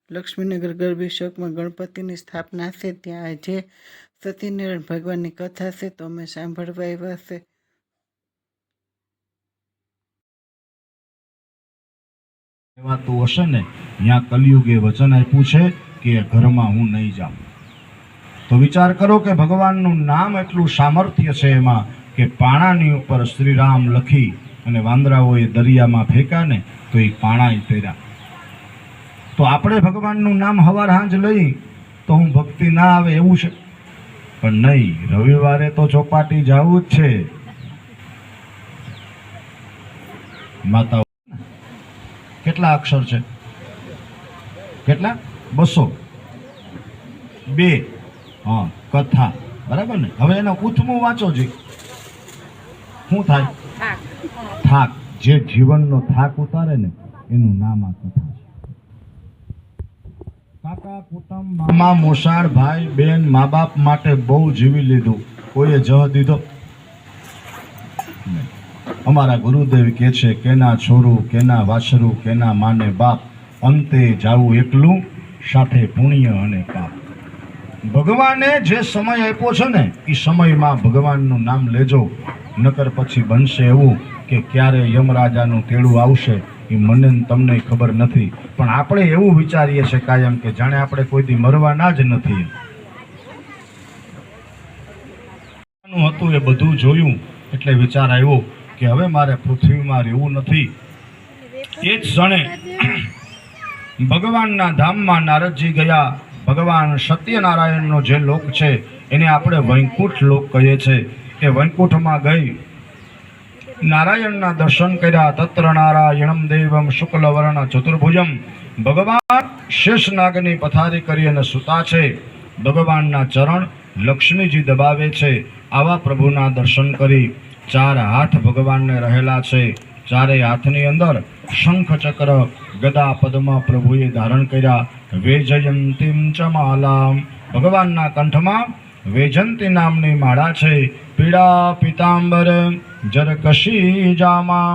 લક્ષ્મીનગર ગર્ભેશોકમાં ગણપતિની સ્થાપના છે, ત્યાં આજે સત્યનારાયણ ભગવાનની કથા છે, તો અમે સાંભળવા આવ્યા છે. તું હશે ને ત્યાં કલયુગે વચન આપ્યું છે કે ઘરમાં હું નહીં જાઉં. તો વિચાર કરો કે ભગવાનનું નામ એટલું સામર્થ્ય છે એમાં કે પાણાની ઉપર શ્રીરામ લખી અને વાંદરાઓએ દરિયામાં ફેંક્યા ને તો એ પાણા તર્યા. તો આપણે ભગવાનનું નામ હવાર હાંજ લઈ તો હું ભક્તિ ના આવે એવું છે, પણ નહીં. રવિવારે તો ચોપાટી જવું જ છે. માતા કેટલા અક્ષર છે? કેટલા? 202. હા, કથા બરાબર ને. હવે એનો ઉથમું વાંચો જી. શું થાય? થાક. જે જીવનનો થાક ઉતારે ને એનું નામ આ કથા છે. કાકા કુટુંબ મામા મોસાળ ભાઈ બેન મા બાપ માટે બહુ જીવી લીધું, કોઈએ જહ દીધો? અમારા ગુરુદેવ કહે છે કેના છોરું કેના વાછરું કેના માને બાપ, અંતે જાવું એકલું સાથે પુણ્ય અને પાપ. ભગવાને જે સમય આપ્યો છે ને એ સમયમાં ભગવાનનું નામ લેજો, નકર પછી બનશે એવું કે ક્યારે યમરાજાનું તેડું આવશે એ મને તમને ખબર નથી. પણ આપણે એવું વિચારીએ છીએ કાયમ કે જાણે આપણે કોઈ દી મરવાના જ નથી. હતું એ બધું જોયું એટલે વિચાર આવ્યો કે હવે મારે પૃથ્વીમાં રહેવું નથી. એ જ ક્ષણે ભગવાનના ધામમાં નારદજી ગયા. ભગવાન સત્યનારાયણનો જે લોક છે એને આપણે વૈકુંઠ લોક કહીએ છીએ. એ વૈકુંઠમાં ગઈ નારાયણના દર્શન કર્યા. તત્ર નારાયણમ દેવમ શુક્લવર્ણ ચતુર્ભુજમ. ભગવાન શેષનાગની પથારી કરી અને સૂતા છે. ભગવાનના ચરણ લક્ષ્મીજી દબાવે છે. આવા પ્રભુના દર્શન કરી 4 હાથ ભગવાનને રહેલા છે. 4 હાથની અંદર શંખ ચક્ર ગદા પદ્મ પ્રભુએ ધારણ કર્યા. વેજયંતીમ ચ માલામ. ભગવાનના કંઠમાં વેજંતી નામની માળા છે. પીળા પીતાંબર જરકશી જામા.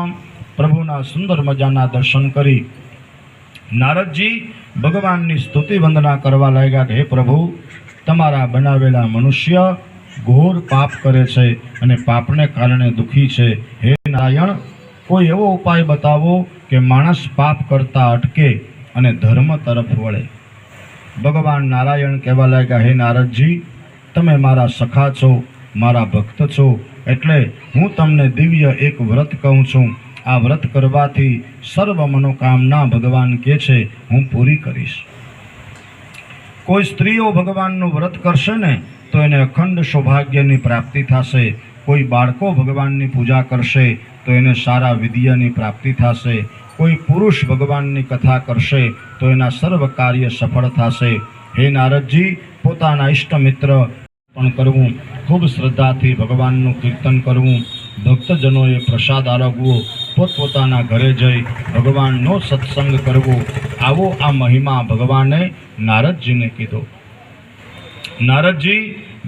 પ્રભુના સુંદર મજાના દર્શન કરી નારદજી ભગવાનની સ્તુતિ વંદના કરવા લાગ્યા કે હે પ્રભુ, તમારા બનાવેલા મનુષ્ય ઘોર પાપ કરે છે અને પાપને કારણે દુઃખી છે. હે નારાયણ, કોઈ એવો ઉપાય બતાવો કે માણસ પાપ કરતા અટકે અને ધર્મ તરફ વળે. ભગવાન નારાયણ કહેવા લાગ્યા હે નારદજી, તમે મારા સખા છો, મારા ભક્ત છો, એટલે હું તમને દિવ્ય એક વ્રત કહું છું. આ વ્રત કરવાથી સર્વ મનોકામના ભગવાન કહે છે હું પૂરી કરીશ. કોઈ સ્ત્રીઓ ભગવાનનું વ્રત કરશે ને તો એને અખંડ સૌભાગ્યની પ્રાપ્તિ થશે. કોઈ બાળકો ભગવાનની પૂજા કરશે તો એને સારા વિદ્યાની પ્રાપ્તિ થશે. કોઈ પુરુષ ભગવાનની કથા કરશે તો એના સર્વ કાર્ય સફળ થશે. હે નારદજી, પોતાના ઇષ્ટ મિત્ર પણ કરવું, ખૂબ શ્રદ્ધાથી ભગવાનનું કીર્તન કરવું, ભક્તજનોએ પ્રસાદ આરોગવો, પોતપોતાના ઘરે જઈ ભગવાનનો સત્સંગ કરવો, આવો આ મહિમા ભગવાને નારદજીને કીધો. નારદજી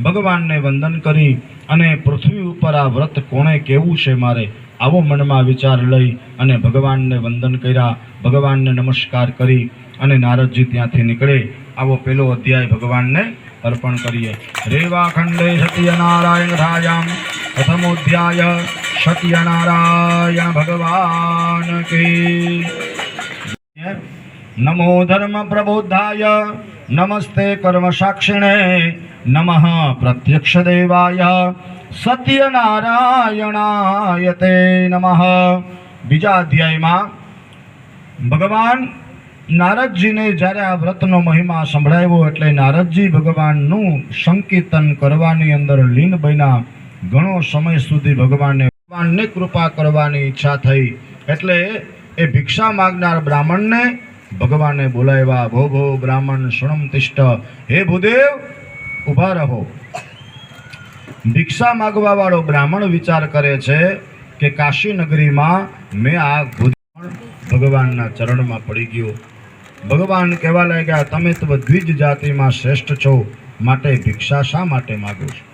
ભગવાનને વંદન કરી અને પૃથ્વી ઉપર આ વ્રત કોણે કેવું છે મારે, આવો મનમાં વિચાર લઈ અને ભગવાનને વંદન કર્યા. ભગવાનને નમસ્કાર કરી અને નારદજી ત્યાંથી નીકળે. આવો પેલો અધ્યાય ભગવાનને અર્પણ કરીએ. રેવાખંડે સત્યનારાયણ રાજામ પ્રથમોધ્યાય સત્યનારાયણ ભગવાન કી. નમો ધર્મ પ્રબોધાય નમસ્તે કર્મ સાક્ષિણે નમઃ પ્રત્યક્ષ દેવાય સત્યનારાયણાય તે નમઃ. બીજા અધ્યાયમાં ભગવાન નારદજીને જ્યારે આ વ્રતનો મહિમા સંભળાવ્યો એટલે નારદજી ભગવાનનું સંકીર્તન કરવાની અંદર લીન બન્યા. ઘણો સમય સુધી ભગવાનને કૃપા કરવાની ઈચ્છા થઈ એટલે એ ભિક્ષા માગનાર બ્રાહ્મણને ભગવાને બોલાવ્યા. ભો ભો બ્રાહ્મણ શુણમ તિષ્ઠ. હે ભૂદેવ, ઉભા રહો. ભિક્ષા માગવા વાળો બ્રાહ્મણ વિચાર કરે છે કે કાશી નગરીમાં મેં આ ભગવાનના ચરણમાં પડી ગયો. ભગવાન કહેવા લાગ્યા તમે તો દ્વિજ જાતિમાં શ્રેષ્ઠ છો, માટે ભિક્ષા શા માટે માગો છો?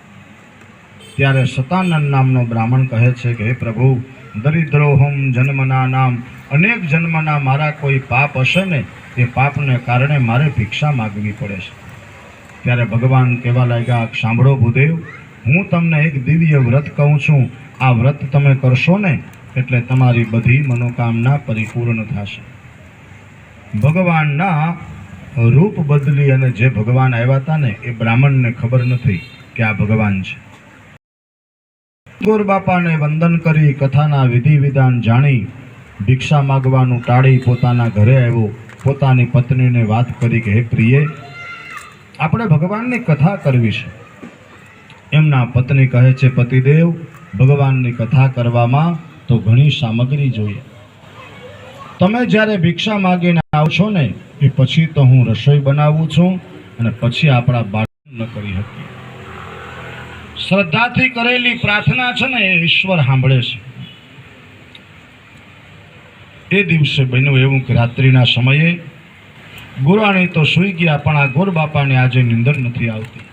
ત્યારે સતાનંદ નામનો બ્રાહ્મણ કહે છે કે હે પ્રભુ, દરિદ્રોહમ જન્મના નામ, અનેક જન્મના મારા કોઈ પાપ હશે ને એ પાપને કારણે મારે ભિક્ષા માગવી પડે છે. ત્યારે ભગવાન કહેવા લાગ્યા, સાંભળો ભૂદેવ, હું તમને એક દિવ્ય વ્રત કહું છું. આ વ્રત તમે કરશો ને એટલે તમારી બધી મનોકામના પરિપૂર્ણ થશે. ભગવાનના રૂપ બદલી અને જે ભગવાન આવ્યા હતા ને એ બ્રાહ્મણને ખબર નથી કે આ ભગવાન છે. ગોર બાપાને વંદન કરી કથાના વિધિ વિધાન જાણી ભિક્ષા માગવાનું ટાળી પોતાના ઘરે આવ્યો. પોતાની પત્નીને વાત કરી કે હે પ્રિયે, આપણે ભગવાનની કથા કરવી છે. એમના પત્ની કહે છે, પતિદેવ, ભગવાનની કથા કરવામાં તો ઘણી સામગ્રી જોઈએ. તમે જ્યારે ભિક્ષા માગીને આવશો ને એ પછી તો હું રસોઈ બનાવું છું અને પછી આપણા બાળક ન કરી શકીએ. શ્રદ્ધાથી કરેલી પ્રાર્થના છે ને એ ઈશ્વર સાંભળે છે. એ દિવસે બન્યું એવું કે રાત્રિના સમયે ગુરાણી તો સૂઈ ગયા, પણ આ ગોર બાપાને આજે નિંદર નથી આવતી.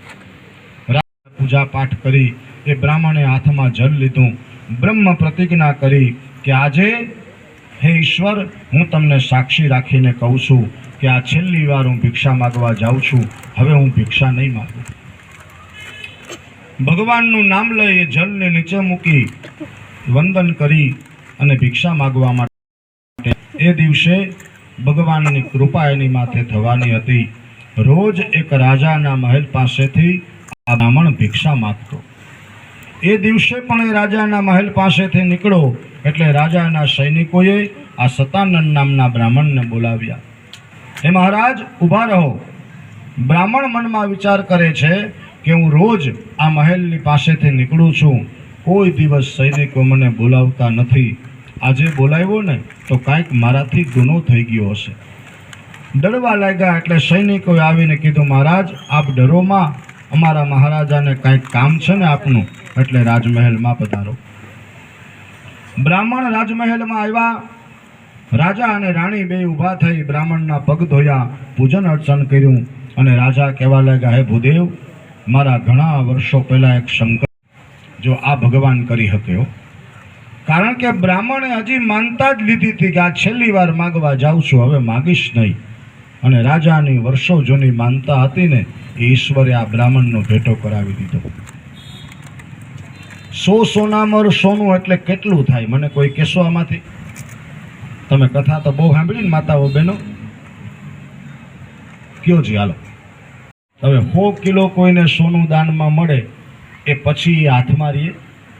પૂજા પાઠ કરી એ બ્રાહ્મણે હાથમાં જલ લીધું, બ્રહ્મ પ્રતિજ્ઞા કરી કે આજે હે ઈશ્વર, હું તમને સાક્ષી રાખીને કહું છું કે આ છેલ્લી વાર હું ભિક્ષા માગવા જાઉં છું. હવે હું ભિક્ષા નહીં માગું. ભગવાનનું નામ લઈ એ જલને નીચે મૂકી વંદન કરી અને ભિક્ષા માગવા માટે એ દિવસે ભગવાનની કૃપા એની માથે થવાની હતી. રોજ એક રાજાના મહેલ પાસેથી આ બ્રાહ્મણ ભિક્ષા માગતો. એ દિવસે પણ એ રાજાના મહેલ પાસેથી નીકળો એટલે રાજાના સૈનિકોએ આ સતાનંદ નામના બ્રાહ્મણને બોલાવ્યા. હે મહારાજ, ઊભા રહો. બ્રાહ્મણ મનમાં વિચાર કરે છે કે હું રોજ આ મહેલની પાસેથી નીકળું છું, કોઈ દિવસ સૈનિકો મને બોલાવતા નથી. આજે બોલાવ્યો ને તો કાંઈક મારાથી ગુનો થઈ ગયો હશે. ડરવા લાગ્યા એટલે સૈનિકોએ આવીને કીધું, મહારાજ, આપ ડરોમાં, અમારા મહારાજાને કાંઈક કામ છે ને આપનું, એટલે રાજમહેલમાં પધારો. બ્રાહ્મણ રાજમહેલમાં આવ્યા. રાજા અને રાણી બે ઊભા થઈ બ્રાહ્મણના પગ ધોયા, પૂજન અર્ચન કર્યું અને રાજા કહેવા લાગ્યા, હે ભૂદેવ, મારા ઘણા વર્ષો પહેલા એક સંકલ્પ જો આ ભગવાન કરી શક્યો. કારણ કે બ્રાહ્મણે હજી માનતા જ લીધી હતી કે આ છેલ્લી વાર માગવા જાઉં છું, હવે માગીશ નહીં. અને રાજાની વર્ષો જૂની માનતા હતી ને એ ઈશ્વરે આ બ્રાહ્મણનો ભેટો કરાવી દીધો. 100 સોનામર સોનું એટલે કેટલું થાય મને કોઈ કહેશો આમાંથી? તમે કથા તો બહુ સાંભળી ને માતાઓ બહેનો, કયો જી હાલો. હવે 100 કિલો કોઈને સોનું દાનમાં મળે એ પછી એ હાથમાં રહીએ,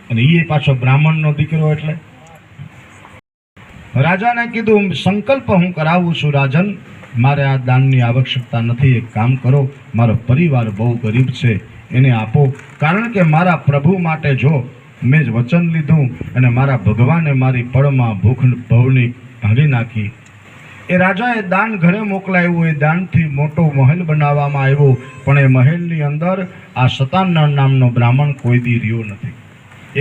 અને એ પાછો બ્રાહ્મણનો દીકરો. એટલે રાજાને કીધું, સંકલ્પ હું કરાવું છું રાજન, મારે આ દાનની આવશ્યકતા નથી. એક કામ કરો, મારો પરિવાર બહુ ગરીબ છે, એને આપો. કારણ કે મારા પ્રભુ માટે જો મેં જ વચન લીધું અને મારા ભગવાને મારી પળમાં ભૂખ ભવની ભાંગી નાખી. એ રાજાએ દાન ઘરે મોકલાવ્યું. એ દાનથી મોટો મહેલ બનાવવામાં આવ્યો, પણ એ મહેલની અંદર આ સતાનંદ નામનો બ્રાહ્મણ કોઈ દી રહ્યો નથી.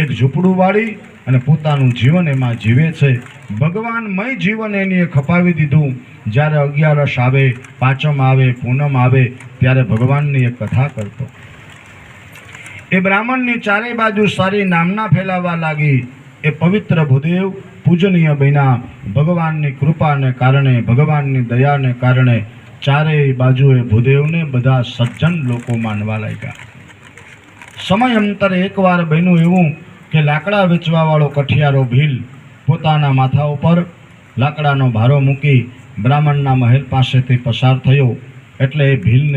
એક ઝૂંપડું વાળી અને પોતાનું જીવન એમાં જીવે છે. ભગવાનમય જીવન એની ખપાવી દીધું. જ્યારે 11 આવે, પાંચમ આવે, પૂનમ આવે ત્યારે ભગવાનની એક કથા કરતો. એ બ્રાહ્મણની ચારે બાજુ સારી નામના ફેલાવા લાગી. એ પવિત્ર ભૂદેવ પૂજનીય બન્યા. ભગવાનની કૃપાને કારણે, ભગવાનની દયાને કારણે ચારેય બાજુએ ભૂદેવને બધા સજ્જન લોકો માનવા લાગ્યા. સમય અંતરે એકવાર બન્યું એવું કે લાકડા વેચવાવાળો કઠિયારો ભીલ પોતાના માથા ઉપર લાકડાનો ભારો મૂકી બ્રાહ્મણના મહેલ પાસેથી પસાર થયો. એટલે એ ભીલને